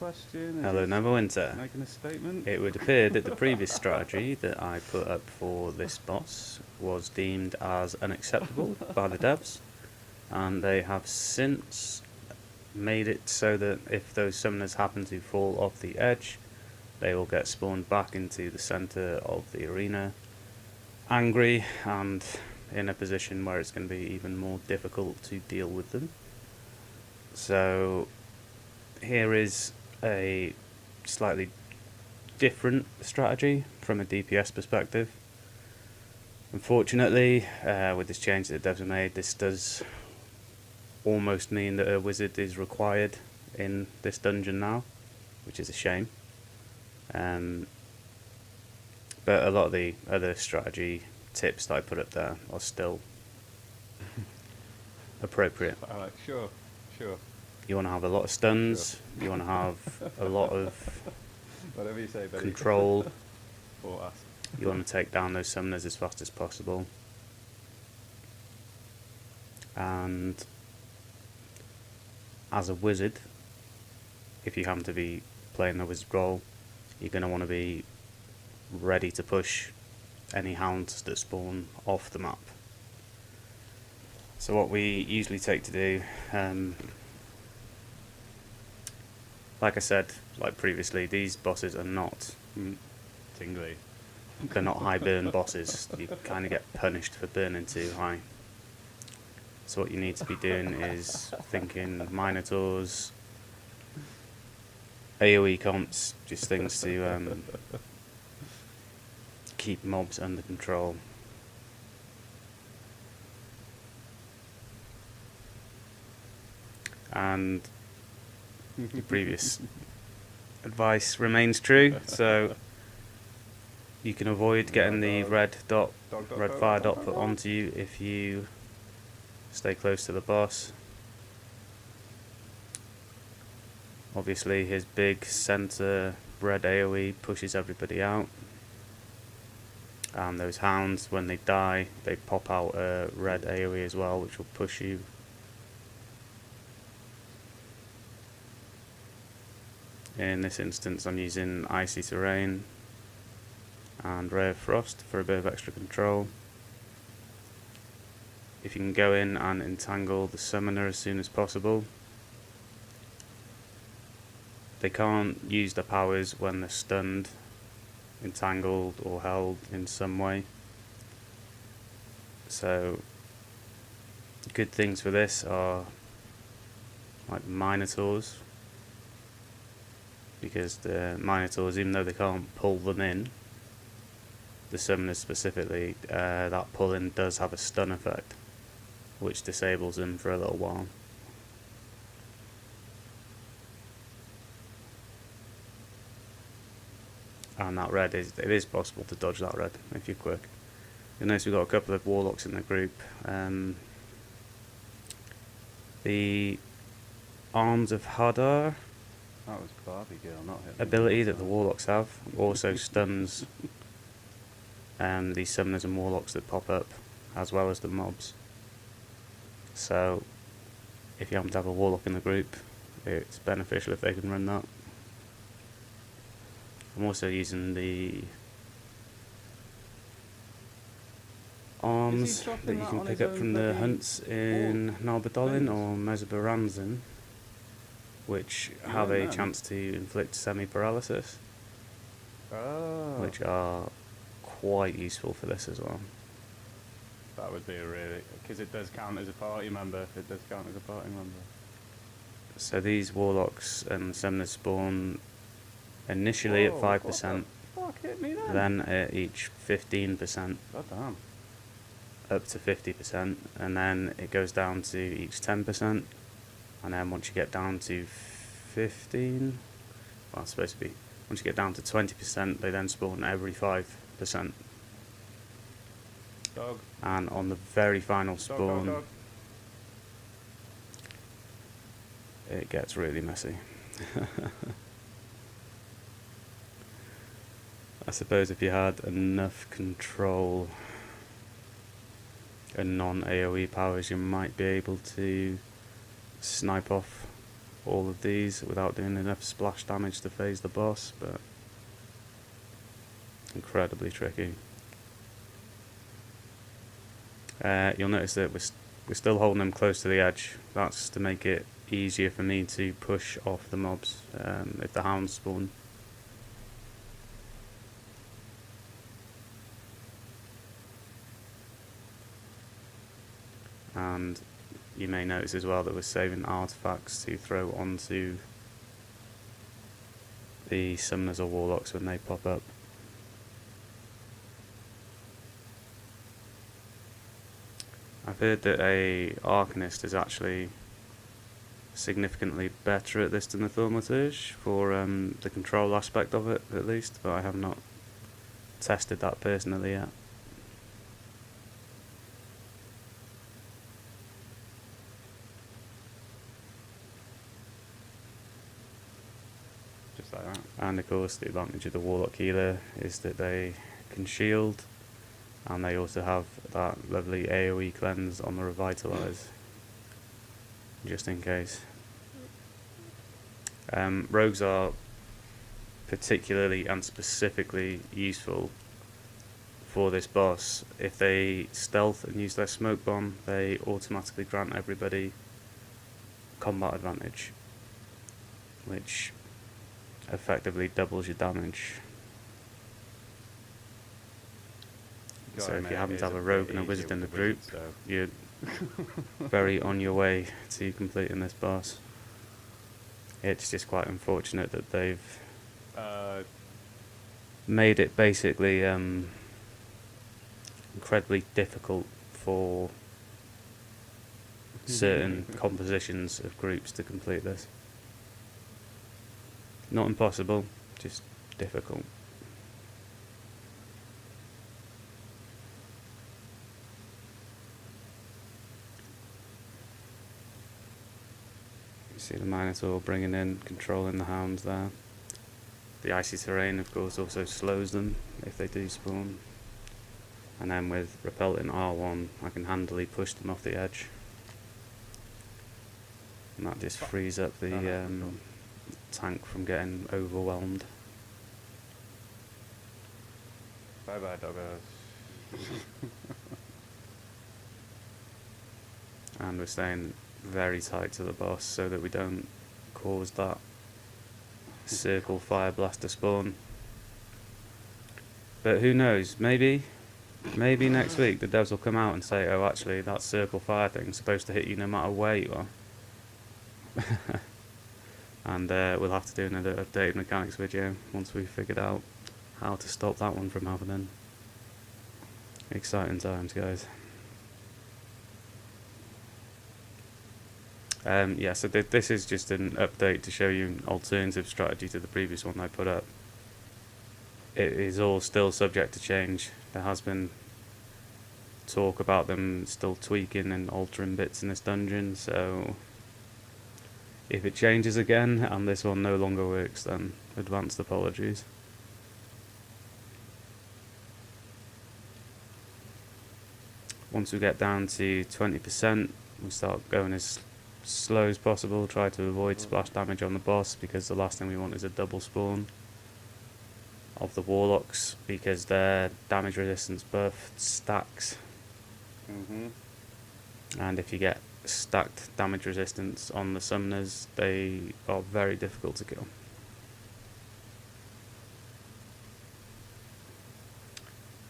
question? Hello, Neverwinter. Making a statement? It would appear that the previous strategy that I put up for this boss was deemed as unacceptable by the devs, and they have since made it so that if those summoners happen to fall off the edge, they will get spawned back into the centre of the arena, angry and in a position where it's going to be even more difficult to deal with them. So here is a slightly different strategy from a DPS perspective. Unfortunately, with this change that the devs have made, this does almost mean that a wizard is required in this dungeon now, which is a shame. But a lot of the other strategy tips that I put up there are still appropriate. Sure. You want to have a lot of stuns, you want to have a lot of Whatever you say, buddy. control, Or us. you want to take down those summoners as fast as possible. And as a wizard, if you happen to be playing the wizard role, you're going to want to be ready to push any hounds that spawn off the map. So what we usually take to do, like I said, like previously, these bosses are not Tingly. they're not high burn bosses. You kind of get punished for burning too high. So what you need to be doing is thinking Minotaurs, AoE comps, just things to keep mobs under control. And the previous advice remains true, so you can avoid getting the red fire dot put onto you if you stay close to the boss. Obviously his big centre red AoE pushes everybody out, and those hounds, when they die, they pop out a red AoE as well, which will push you. In this instance I'm using Icy Terrain and Ray of Frost for a bit of extra control. If you can go in and entangle the summoner as soon as possible. They can't use their powers when they're stunned, entangled or held in some way. So good things for this are like Minotaurs, because the Minotaurs, even though they can't pull them in, the summoners specifically, that pull-in does have a stun effect, which disables them for a little while. And that red, it is possible to dodge that red if you're quick. You'll notice we've got a couple of warlocks in the group. The Arms of Hadar That was Barbie Girl, not him. ability that the warlocks have also stuns these summoners and warlocks that pop up, as well as the mobs. So if you happen to have a warlock in the group, it's beneficial if they can run that. I'm also using the arms that you can pick up from the hunts in Narbadolin or Mesobaranzan, which have a chance to inflict semi-paralysis, which are quite useful for this as well. That would be a really... because it does count as a party member. So these warlocks and summoners spawn initially at 5%, Fuck, hit me then. then at each 15%, God damn. up to 50%, and then it goes down to each 10%, and then once you get down to 15, well, it's supposed to be, once you get down to 20%, they then spawn every 5%. Dog. And on the very final spawn, Dog. it gets really messy. I suppose if you had enough control and non-AoE powers, you might be able to snipe off all of these without doing enough splash damage to phase the boss, but incredibly tricky. You'll notice that we're still holding them close to the edge. That's to make it easier for me to push off the mobs if the hounds spawn. And you may notice as well that we're saving artifacts to throw onto the summoners or warlocks when they pop up. I've heard that a Arcanist is actually significantly better at this than the Thaumaturge for the control aspect of it, at least, but I have not tested that personally yet. Just like that. And of course the advantage of the Warlock Healer is that they can shield, and they also have that lovely AoE cleanse on the Revitalise, just in case. Rogues are particularly and specifically useful for this boss. If they stealth and use their smoke bomb, they automatically grant everybody combat advantage, which effectively doubles your damage. So if you happen to have a rogue and a wizard in the group, you're very on your way to completing this boss. It's just quite unfortunate that they've made it basically incredibly difficult for certain compositions of groups to complete this. Not impossible, just difficult. You see the Minotaur bringing in, controlling the hounds there. The icy terrain, of course, also slows them if they do spawn. And then with Repel in R1, I can handily push them off the edge. And that just frees up the tank from getting overwhelmed. Bye bye, doggos. And we're staying very tight to the boss so that we don't cause that circle fire blaster spawn. But who knows, maybe next week the devs will come out and say, oh actually that circle fire thing's supposed to hit you no matter where you are. And we'll have to do another updated mechanics video once we've figured out how to stop that one from happening. Exciting times, guys. Yeah, so this is just an update to show you an alternative strategy to the previous one I put up. It is all still subject to change. There has been talk about them still tweaking and altering bits in this dungeon, so if it changes again and this one no longer works, then advanced apologies. Once we get down to 20%, we start going as slow as possible, try to avoid splash damage on the boss, because the last thing we want is a double spawn of the warlocks, because their damage resistance buff stacks. And if you get stacked damage resistance on the summoners, they are very difficult to kill.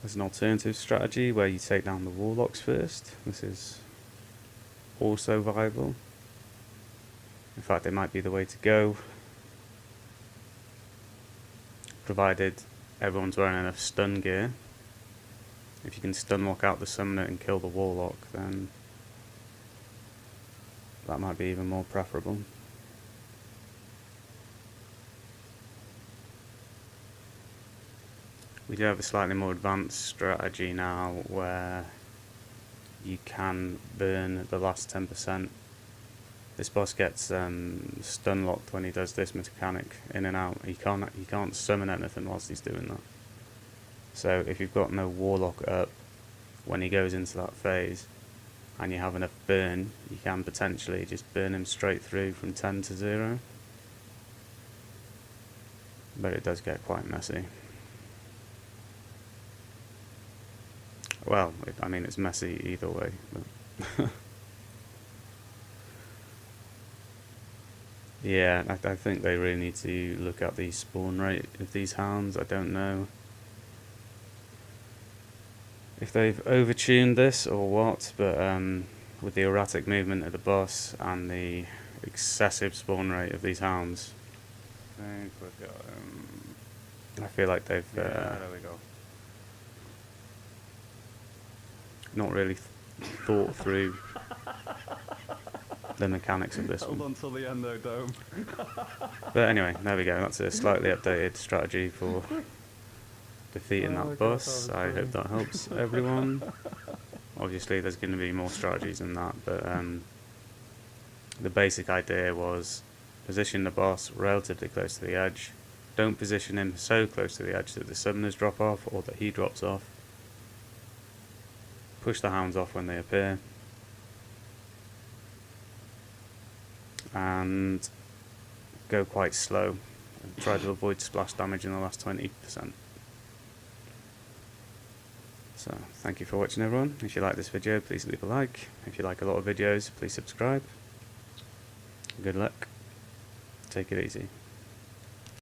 There's an alternative strategy where you take down the warlocks first. This is also viable. In fact, it might be the way to go, provided everyone's wearing enough stun gear. If you can stun lock out the summoner and kill the warlock, then that might be even more preferable. We do have a slightly more advanced strategy now where you can burn the last 10%. This boss gets stun locked when he does this mechanic in and out. He can't summon anything whilst he's doing that. So if you've got no warlock up when he goes into that phase, and you have enough burn, you can potentially just burn him straight through from 10 to 0. But it does get quite messy. Well, I mean, it's messy either way. But yeah, I think they really need to look at the spawn rate of these hounds. I don't know if they've overtuned this or what, but with the erratic movement of the boss and the excessive spawn rate of these hounds, I think we've got I feel like they've yeah, there we go. not really thought through the mechanics of this Hold one. on till the end though, Dome. But anyway, there we go. That's a slightly updated strategy for defeating Oh that God, boss. that was I funny. hope that helps everyone. Obviously, there's going to be more strategies than that, but the basic idea was position the boss relatively close to the edge. Don't position him so close to the edge that the summoners drop off or that he drops off. Push the hounds off when they appear. And go quite slow. And try to avoid splash damage in the last 20%. So, thank you for watching, everyone. If you like this video, please leave a like. If you like a lot of videos, please subscribe. Good luck. Take it easy.